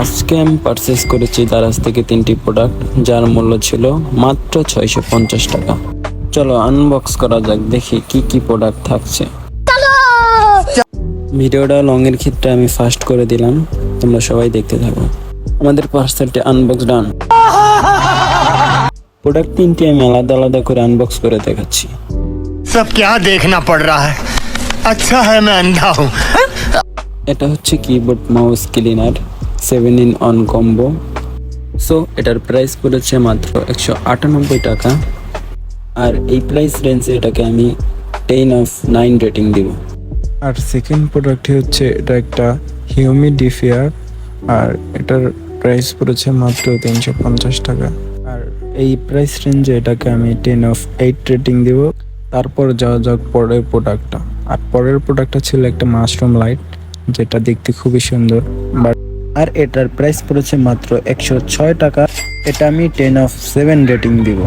আজকে আমি পারচেস করেছি দারাজ থেকে 3টি প্রোডাক্ট, যার মূল্য ছিল মাত্র 650 টাকা। চলো আনবক্স করা যাক, দেখি কি কি প্রোডাক্ট থাকছে। ভিডিওটা লং এর ক্ষেত্রে আমি ফাস্ট করে দিলাম, তোমরা সবাই দেখতে থাকো। আমাদের পার্সেলটি আনবক্স ডান। প্রোডাক্ট 3টি আমি আলাদা আলাদা করে আনবক্স করে দেখাচ্ছি। सब क्या देखना पड़ रहा है? अच्छा है मैं अंधा हूँ। এটা হচ্ছে keyboard mouse cleaner 7-in-1 combo. So এটার প্রাইস পড়েছে মাত্র 198 টাকা। আর এই প্রাইস রেঞ্জে এটাকে আমি 10/9 রেটিং দিব। আর সেকেন্ড প্রোডাক্টটি হচ্ছে এটা একটা হিউমিডিফায়ার, আর এটার প্রাইস পড়েছে মাত্র 350 টাকা। আর এই প্রাইস রেঞ্জে এটাকে আমি 10/8 রেটিং দিব। তারপর যাওয়া যাক পরের প্রোডাক্টটা। আর পরের প্রোডাক্টটা ছিল একটা মাশরুম লাইট, যেটা দেখতে খুবই সুন্দর। আর এটার প্রাইস পড়েছে মাত্র 106 টাকা। এটা আমি 10/7 রেটিং দিব।